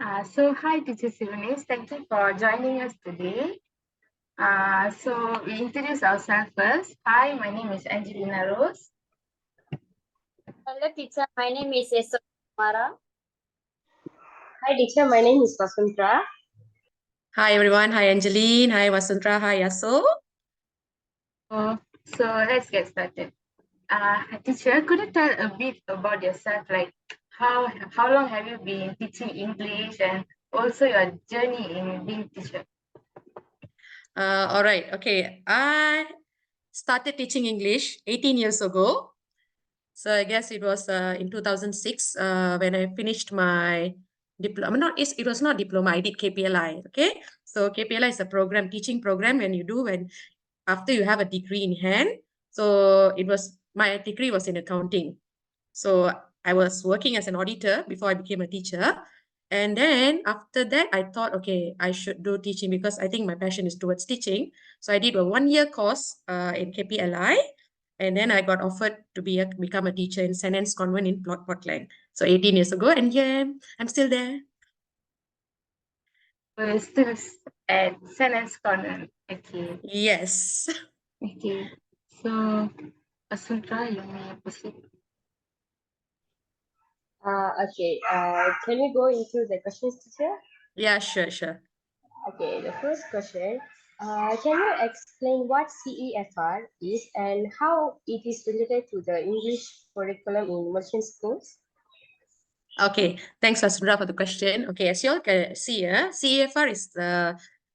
Hi, teacher Sivaneswaary. Thank you for joining us today. We introduce ourselves first. Hi, my name is Angelina Rose. Hello, teacher. My name is Yasotha Kumara. Hi, teacher. My name is Vasunthra. Hi, everyone. Hi, Angelina. Hi, Vasunthra. Hi, Yaso. Let's get started. Teacher, could you tell a bit about yourself? Like, how long have you been teaching English, and also your journey in being teacher? All right. Okay. I started teaching English 18 years ago. So I guess it was in 2006 when I finished my diploma. It was not diploma. I did KPLI. Okay. So KPLI is a program, teaching program when you do after you have a degree in hand. So my degree was in accounting. So I was working as an auditor before I became a teacher. And then after that, I thought, okay, I should do teaching because I think my passion is towards teaching. So I did a 1-year course in KPLI. And then I got offered to become a teacher in St. Anne's Convent in Portland. So 18 years ago. And yeah, I'm still there. We're still at St. Anne's Convent. Okay. Yes. Okay. So, Vasunthra, you may proceed. Okay. Can we go into the questions, teacher? Yeah, sure. Okay. The first question. Can you explain what CEFR is and how it is related to the English curriculum in immersion schools? Okay, thanks, Vasunthra, for the question. Okay, as you all can see, CEFR is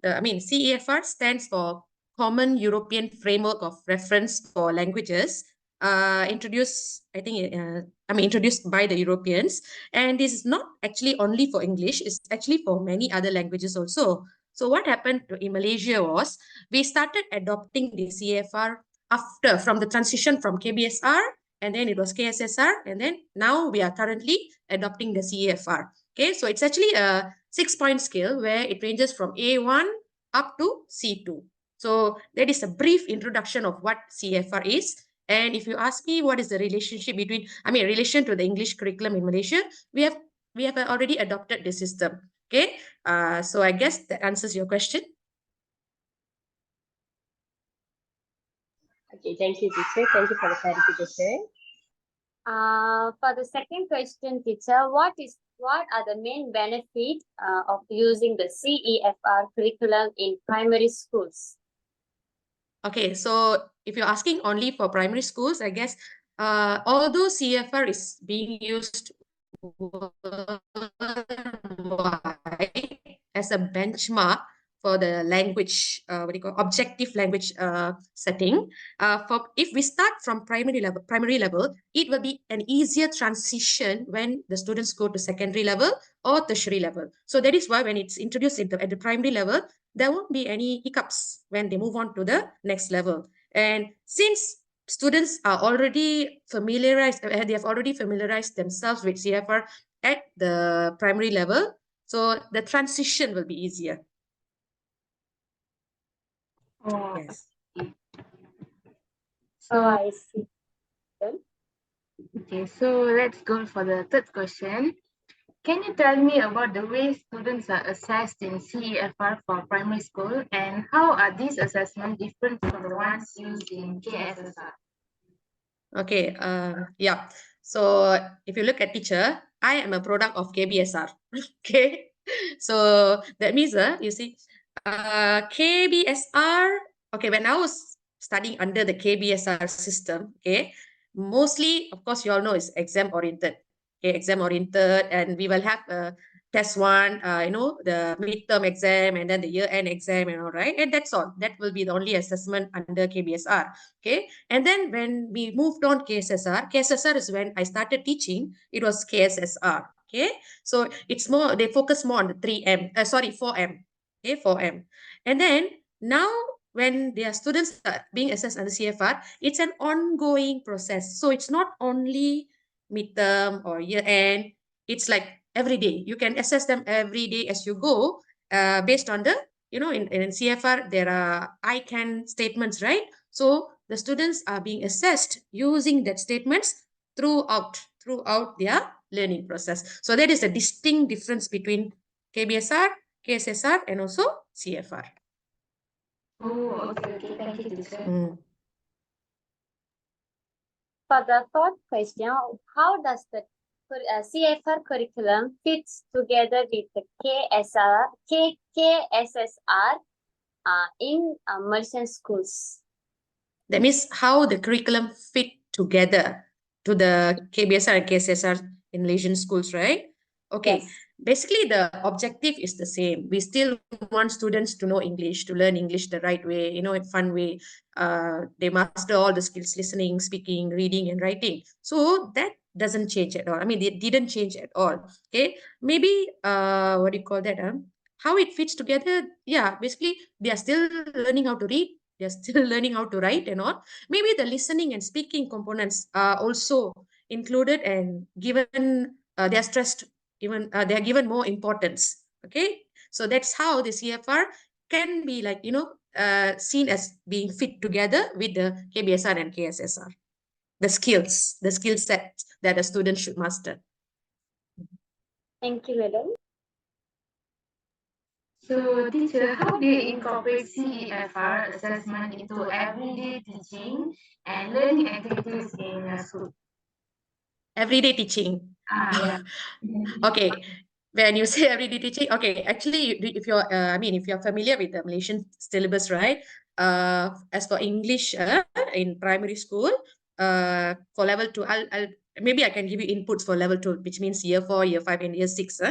CEFR stands for Common European Framework of Reference for Languages, introduced by the Europeans. And this is not actually only for English, it's actually for many other languages also. So what happened in Malaysia was, we started adopting the CEFR from the transition from KBSR, and then it was KSSR, and then now we are currently adopting the CEFR. Okay, so it's actually a 6-point scale where it ranges from A1 up to C2. So that is a brief introduction of what CEFR is. And if you ask me what is the relationship relation to the English curriculum in Malaysia, we have already adopted the system. Okay, so I guess that answers your question. Okay, thank you, teacher. Thank you for the clarification. For the second question, teacher, what are the main benefits of using the CEFR curriculum in primary schools? Okay, so if you're asking only for primary schools, I guess although CEFR is being used worldwide as a benchmark for the language, objective language setting. If we start from primary level, it will be an easier transition when the students go to secondary level or tertiary level. So that is why when it's introduced at the primary level, there won't be any hiccups when they move on to the next level. And since students are already familiarized, they have already familiarized themselves with CFR at the primary level, so the transition will be easier. Oh, yes. So I see. Okay, so let's go for the third question. Can you tell me about the way students are assessed in CEFR for primary school, and how are these assessments different from the ones used in KSSR? Okay, yeah. So if you look at teacher, I am a product of KBSR. Okay, so that means you see, KBSR. Okay, when I was studying under the KBSR system, okay, mostly, of course, you all know is exam oriented. Okay, exam oriented, and we will have test one, the midterm exam, and then the year-end exam, right? And that's all. That will be the only assessment under KBSR. Okay, and then when we moved on KSSR is when I started teaching. It was KSSR. Okay, so it's more, they focus more on the 4M. Okay, 4M. And then now when their students are being assessed under CFR, it's an ongoing process. So it's not only midterm or year end. It's like every day. You can assess them every day as you go, based on the, in CFR, there are I can statements, right? So the students are being assessed using that statements throughout their learning process. So that is a distinct difference between KBSR, KSSR, and also CFR. Oh, okay. Thank you, teacher. For the fourth question, how does the CFR curriculum fits together with the KSSR in merchant schools? That means how the curriculum fit together to the KBSR and KSSR in Malaysian schools, right? Okay. Yes. Basically, the objective is the same. We still want students to know English, to learn English the right way, in fun way. They master all the skills, listening, speaking, reading, and writing. So that doesn't change at all. I mean, it didn't change at all. Okay. Maybe, what do you call that? How it fits together? Yeah, basically, they are still learning how to read. They're still learning how to write and all. Maybe the listening and speaking components are also included and given, they are stressed, even they are given more importance. Okay. So that's how the CFR can be like, seen as being fit together with the KBSR and KSSR. The skill set that a student should master. Thank you, madam. So, teacher, how do you incorporate CEFR assessment into everyday teaching and learning activities in your school? Everyday teaching. Yeah. Okay. When you say everyday teaching, okay, actually, if you're, if you're familiar with the Malaysian syllabus, right? As for English in primary school, for level 2, maybe I can give you inputs for level 2, which means year 4, year 5, and year 6.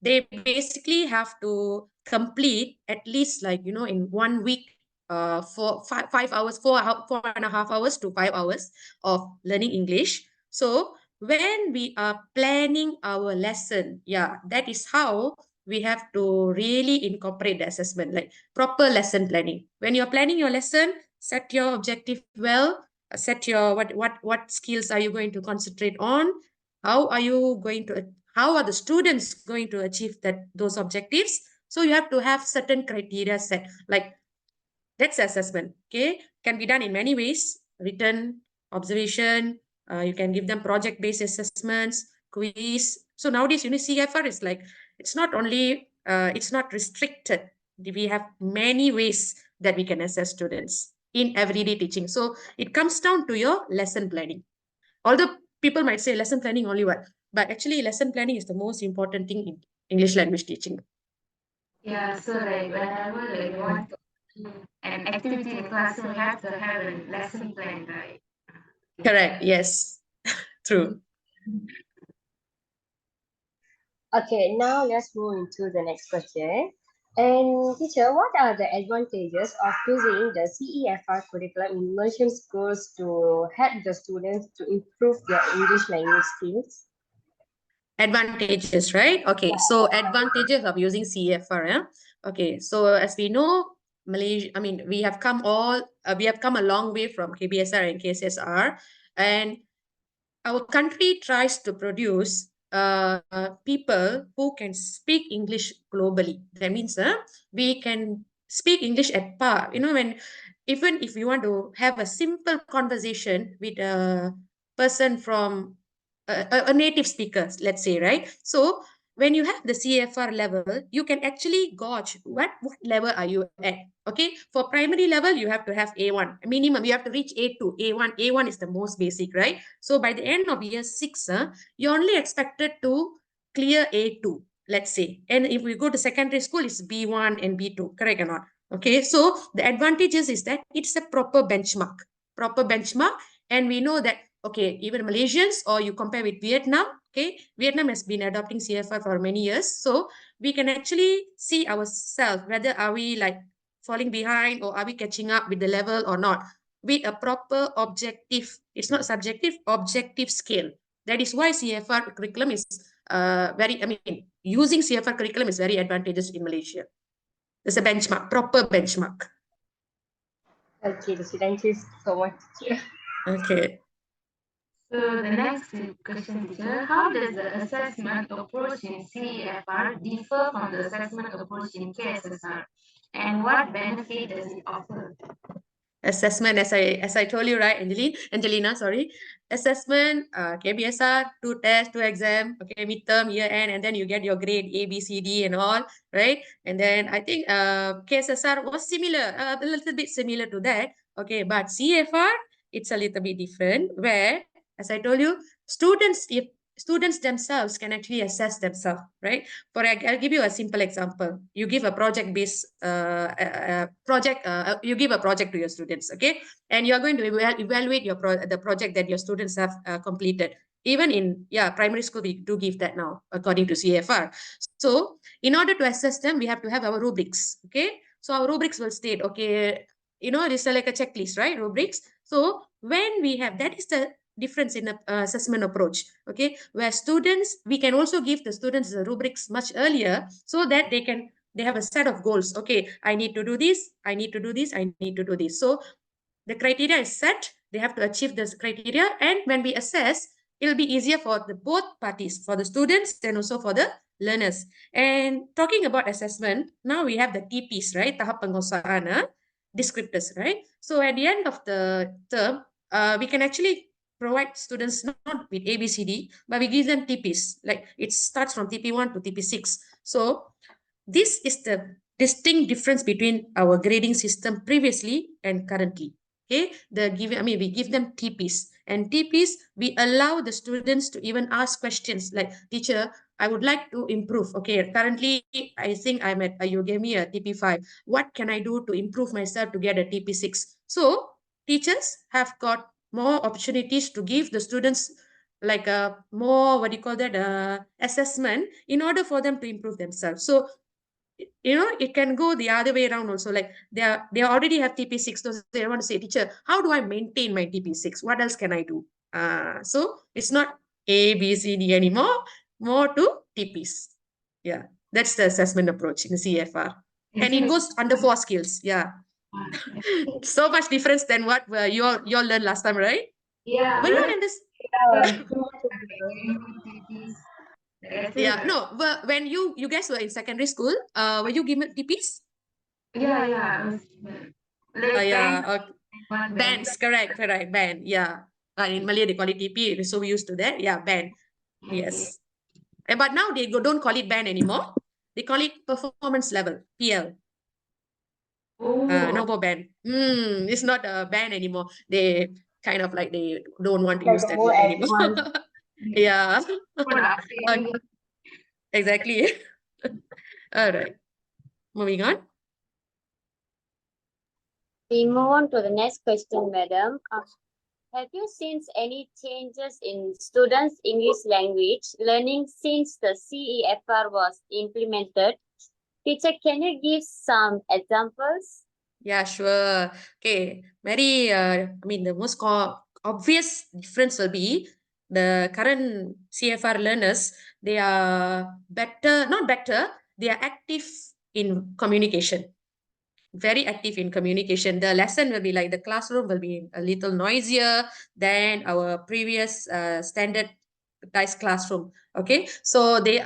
They basically have to complete at least in 1 week, for 5 hours, 4.5 hours to 5 hours of learning English. So when we are planning our lesson, that is how we have to really incorporate the assessment, like proper lesson planning. When you're planning your lesson, set your objective well, set your what skills are you going to concentrate on, how are the students going to achieve those objectives. So you have to have certain criteria set, like that's assessment. Okay, can be done in many ways: written, observation. You can give them project-based assessments, quiz. So nowadays, CFR is like, it's not only, it's not restricted. We have many ways that we can assess students in everyday teaching. So it comes down to your lesson planning. Although people might say lesson planning only what, but actually lesson planning is the most important thing in English language teaching. Yeah, so like whenever like you want to do an activity in classroom, you have to have a lesson plan, right? Correct. Yes. True. Okay, now let's move into the next question. And teacher, what are the advantages of using the CEFR curriculum in immersion schools to help the students to improve their English language skills? Advantages, right? Okay, so advantages of using CFR. Okay, so as we know, Malaysia, we have come a long way from KBSR and KSSR, and our country tries to produce people who can speak English globally. That means we can speak English at par. Even if you want to have a simple conversation with a person from a native speaker, let's say, right? So when you have the CFR level, you can actually gauge what level are you at. Okay, for primary level, you have to have A1 minimum. You have to reach A2, A1. A1 is the most basic, right? So by the end of year 6, you're only expected to clear A2, let's say. And if we go to secondary school, it's B1 and B2, correct or not? Okay, so the advantages is that it's a proper benchmark, and we know that, okay, even Malaysians, or you compare with Vietnam, okay, Vietnam has been adopting CFR for many years. So we can actually see ourselves whether are we like falling behind or are we catching up with the level or not, with a proper objective, it's not subjective, objective scale. That is why CFR curriculum is using CFR curriculum is very advantageous in Malaysia. There's a benchmark, proper benchmark. Okay, thank you so much, teacher. Okay. So the next question, teacher, how does the assessment approach in CEFR differ from the assessment approach in KSSR? And what benefit does it offer? Assessment, as I told you, right, Angelina, sorry. assessment, KBSR, 2 tests, 2 exam, okay, midterm, year end, and then you get your grade A, B, C, D, and all, right? And then I think KSSR was similar, a little bit similar to that, okay, but CFR, it's a little bit different, where, as I told you, if students themselves can actually assess themselves, right? I'll give you a simple example. You give a project-based you give a project to your students, okay? And you're going to evaluate the project that your students have completed. Even in primary school, we do give that now, according to CFR. So in order to assess them, we have to have our rubrics, okay? So our rubrics will state, okay, this is like a checklist, right? Rubrics. So when we have, that is the difference in the assessment approach, okay, where we can also give the students the rubrics much earlier, so that they have a set of goals. Okay, I need to do this, I need to do this, I need to do this. So the criteria is set, they have to achieve this criteria, and when we assess, it'll be easier for both parties, for the students and also for the learners. And talking about assessment, now we have the TPs, right? Tahap penguasaan, descriptors, right? So at the end of the term, we can actually provide students not with ABCD, but we give them TPs. Like it starts from TP1 to TP6. So this is the distinct difference between our grading system previously and currently. Okay, we give them TPs, and TPs, we allow the students to even ask questions like, teacher, I would like to improve. Okay, currently I think you gave me a TP5. What can I do to improve myself to get a TP6? So teachers have got more opportunities to give the students like a more, assessment in order for them to improve themselves. So it can go the other way around also. Like they already have TP6, so they want to say, teacher, how do I maintain my TP6? What else can I do? So it's not A, B, C, D anymore, more to TPs. Yeah, that's the assessment approach in CFR. And it goes under 4 skills. Yeah. So much difference than what you all learned last time, right? Yeah, But you very understand? Too much of the activities. I feel Yeah, like, no, but when you guys were in secondary school, were you given TPs? yeah, like Yeah, band, one band. bands, correct, band, yeah. In Malay, they call it TP, we're so used to that. Yeah, band, Okay. yes. But now they don't call it band anymore. They call it performance level, PL. Oh, No more band. It's not a band anymore. They kind of like they don't want to like use the that more word anymore. advanced. Yeah, for the updating. exactly. All right, moving on. We move on to the next question, madam. Have you seen any changes in students' English language learning since the CEFR was implemented? Teacher, can you give some examples? Yeah, sure. Okay, the most obvious difference will be the current CFR learners, they are not better, they are active in communication, very active in communication. The lesson will be like, the classroom will be a little noisier than our previous standardized classroom. Okay, so this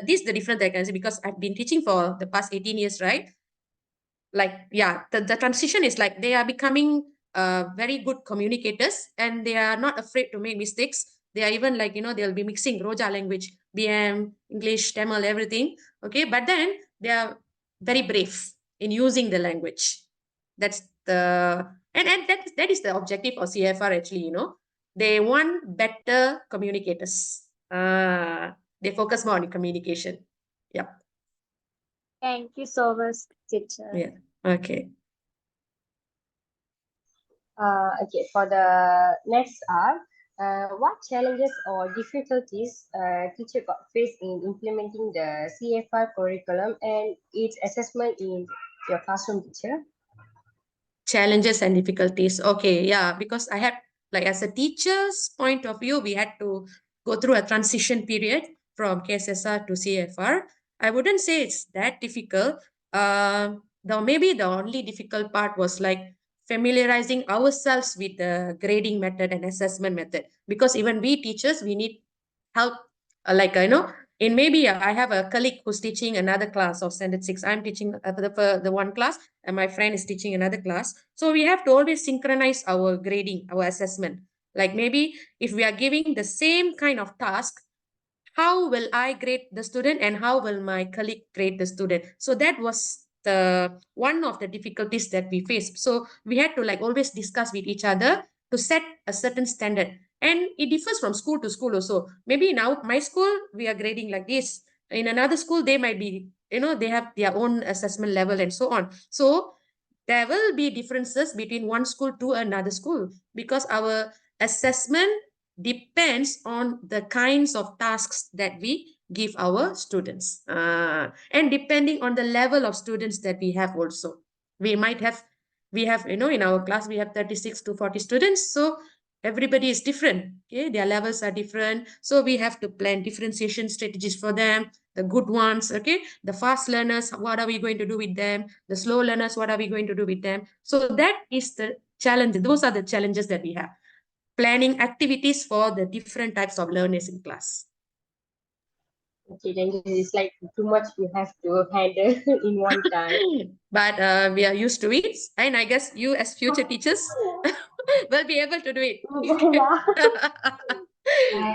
is the difference that I can see, because I've been teaching for the past 18 years, right? Like, yeah, the transition is like they are becoming very good communicators, and they are not afraid to make mistakes. They are even like, they'll be mixing Roja language, BM, English, Tamil, everything. Okay, but then they are very brave in using the language. That's the and that is the objective of CFR actually. They want better communicators. They focus more on communication. Yeah. Thank you so much, teacher. Yeah. Okay. Okay, for the next R, what challenges or difficulties teacher got faced in implementing the CFR curriculum and its assessment in your classroom, teacher? Challenges and difficulties. Okay, yeah, because I had, like, as a teacher's point of view, we had to go through a transition period from KSSR to CFR. I wouldn't say it's that difficult. Maybe the only difficult part was like familiarizing ourselves with the grading method and assessment method, because even we teachers, we need help, in maybe I have a colleague who's teaching another class of standard 6. I'm teaching the one class, and my friend is teaching another class. So we have to always synchronize our grading, our assessment. Like maybe if we are giving the same kind of task, how will I grade the student and how will my colleague grade the student? So that was the one of the difficulties that we faced. So we had to like always discuss with each other to set a certain standard. And it differs from school to school also. Maybe now my school, we are grading like this. In another school, they might be, they have their own assessment level and so on. So there will be differences between one school to another school because our assessment depends on the kinds of tasks that we give our students, and depending on the level of students that we have also. We might have, in our class we have 36 to 40 students, so everybody is different. Okay, their levels are different, so we have to plan differentiation strategies for them, the good ones. Okay, the fast learners, what are we going to do with them? The slow learners, what are we going to do with them? So that is the challenge. Those are the challenges that we have, planning activities for the different types of learners in class. Okay, then it's like too much we have to handle in one time. But we are used to it, and I guess you as future teachers will be able to do it.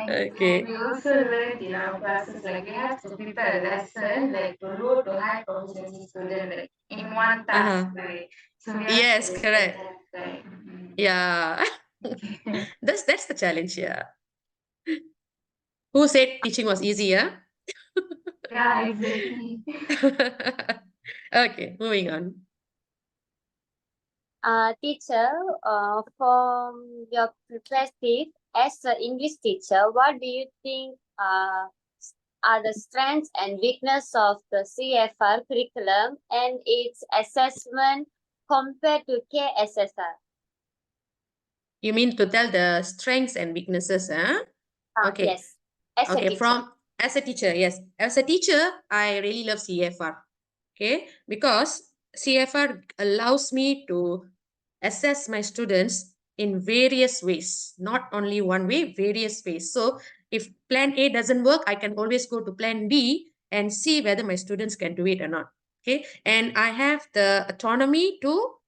Okay. We also learned in our classes, like we have to prepare a lesson, like to low to high proficiency student, like in one task, right? So we have Yes, to correct. like, Yeah. That's the challenge, yeah. Who said teaching was easier? yeah, exactly. Okay, moving on. Teacher, from your perspective as an English teacher, what do you think are the strengths and weakness of the CFR curriculum and its assessment compared to KSSR? You mean to tell the strengths and weaknesses, huh? Okay. Yes, as a Okay, teacher. as a teacher, yes. As a teacher, I really love CFR. Okay, because CFR allows me to assess my students in various ways, not only one way, various ways. So if plan A doesn't work, I can always go to plan B and see whether my students can do it or not. Okay, and I have the autonomy to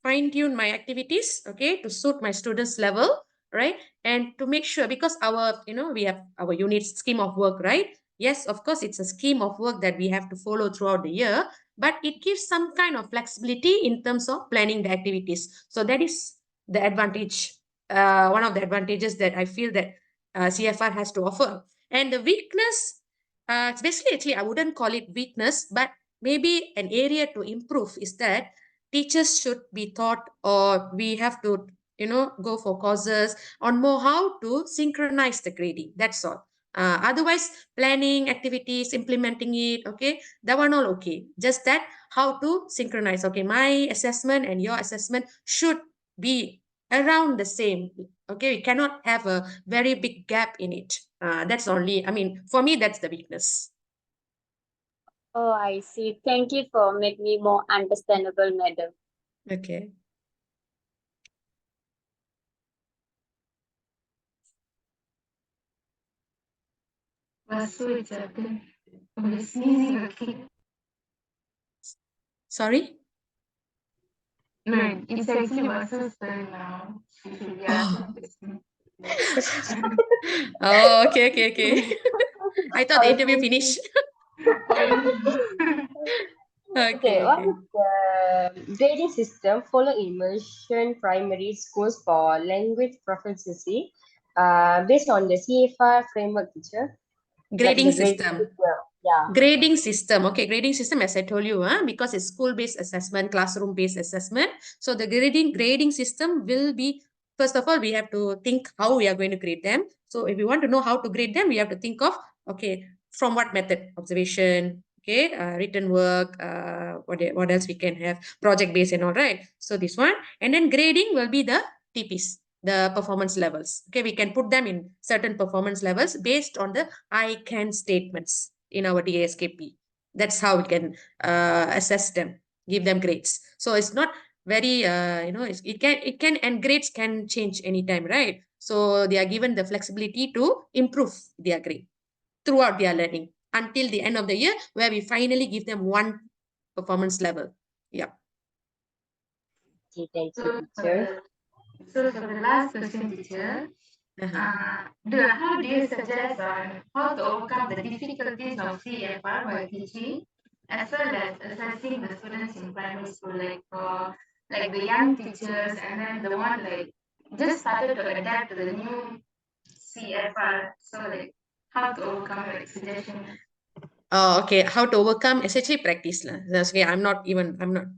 fine tune my activities, okay, to suit my students level, right? And to make sure, because our, we have our unit scheme of work, right? Yes, of course, it's a scheme of work that we have to follow throughout the year, but it gives some kind of flexibility in terms of planning the activities. So that is the advantage, one of the advantages that I feel that CFR has to offer. And the weakness, it's basically, actually, I wouldn't call it weakness, but maybe an area to improve is that teachers should be taught, or we have to, go for courses on more how to synchronize the grading. That's all. Otherwise, planning activities, implementing it, okay, that one all okay. Just that how to synchronize. Okay, my assessment and your assessment should be around the same. Okay, we cannot have a very big gap in it. That's only, I mean, for me, that's the weakness. Oh, I see. Thank you for making me more understandable, madam. Okay. Vasu, it's your turn. Oh, you're sneezing, okay? Sorry? No, it's actually Vasu's turn now. She should be asking questions. Oh, okay. I thought the interview Okay. finished. Okay, what Okay. is the grading system followed in Malaysian primary schools for language proficiency based on the CFR framework, teacher? Like Grading the grading system. system. Yeah. Grading system. Okay, grading system, as I told you, because it's school-based assessment, classroom-based assessment. So the grading system will be, first of all, we have to think how we are going to grade them. So if we want to know how to grade them, we have to think of, okay, from what method? Observation, okay, written work, what else we can have? Project-based and all, right? So this one. And then grading will be the TPs, the performance levels. Okay, we can put them in certain performance levels based on the I can statements in our DASKP. That's how we can assess them, give them grades. So it's not very, it can, and grades can change anytime, right? So they are given the flexibility to improve their grade throughout their learning until the end of the year, where we finally give them one performance level. Yeah. Okay, thank you, So for teacher. the So for the last question, teacher, how do you suggest on how to overcome the difficulties of CFR while teaching, as well as assessing the students in primary school, like the young teachers and then the one like just started to adapt to the new CFR. So like how to overcome like suggestions. Oh, okay. How to overcome SHA practice lah. That's okay. I'm not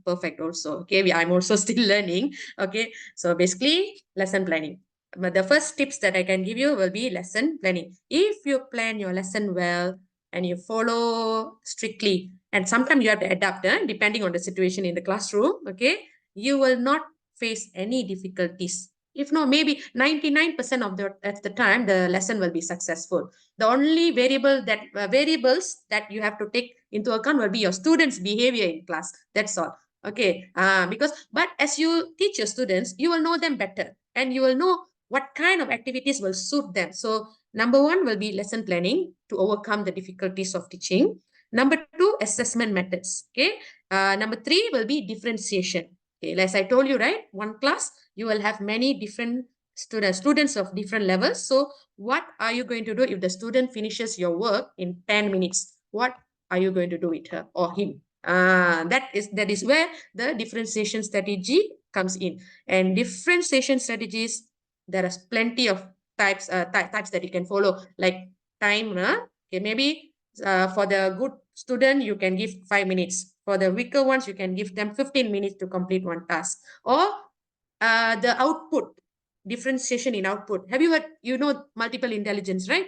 perfect also. Okay. I'm also still learning. Okay. So basically lesson planning. But the first tips that I can give you will be lesson planning. If you plan your lesson well and you follow strictly, and sometimes you have to adapt, depending on the situation in the classroom, okay, you will not face any difficulties. If not, maybe 99% of the time, the lesson will be successful. The only variables that you have to take into account will be your students' behavior in class. That's all. Okay. But as you teach your students, you will know them better and you will know what kind of activities will suit them. So number one will be lesson planning to overcome the difficulties of teaching. Number two, assessment methods. Okay. Number three will be differentiation. Okay. As I told you, right? One class, you will have many different students of different levels. So what are you going to do if the student finishes your work in 10 minutes? What are you going to do with her or him? That is where the differentiation strategy comes in. And differentiation strategies, there are plenty of types that you can follow, like time. Okay, maybe for the good student, you can give 5 minutes. For the weaker ones, you can give them 15 minutes to complete one task. Or the output, differentiation in output. Have you heard, multiple intelligence, right?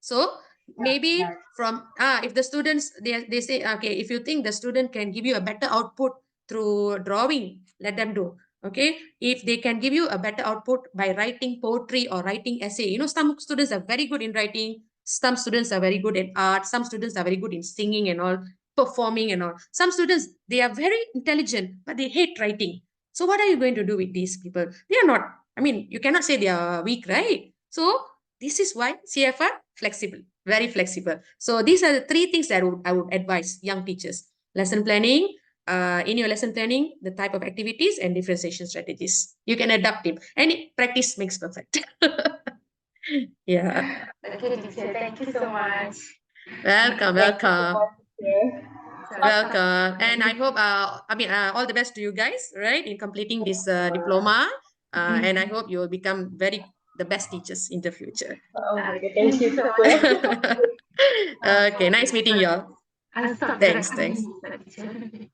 So maybe Yeah. from if the students they say, okay, if you think the student can give you a better output through drawing, let them do. Okay, if they can give you a better output by writing poetry or writing essay, some students are very good in writing, some students are very good in art, some students are very good in singing and all, performing and all. Some students, they are very intelligent but they hate writing. So what are you going to do with these people? They are not, I mean, you cannot say they are weak, right? So this is why CFR flexible, very flexible. So these are the three things that I would advise young teachers. Lesson planning, in your lesson planning, the type of activities and differentiation strategies. You can adapt it. And practice makes perfect. Yeah. Okay, teacher, thank you so much. Welcome, Thank you so welcome. much, teacher. So, Welcome. And I hope, all the best to you guys, right, in completing this diploma. And I hope you will become the best teachers in the future. Oh my God, thank thank you, you so much. teacher. Okay, nice meeting you all. I'll stop the Thanks, thanks. recording, teacher.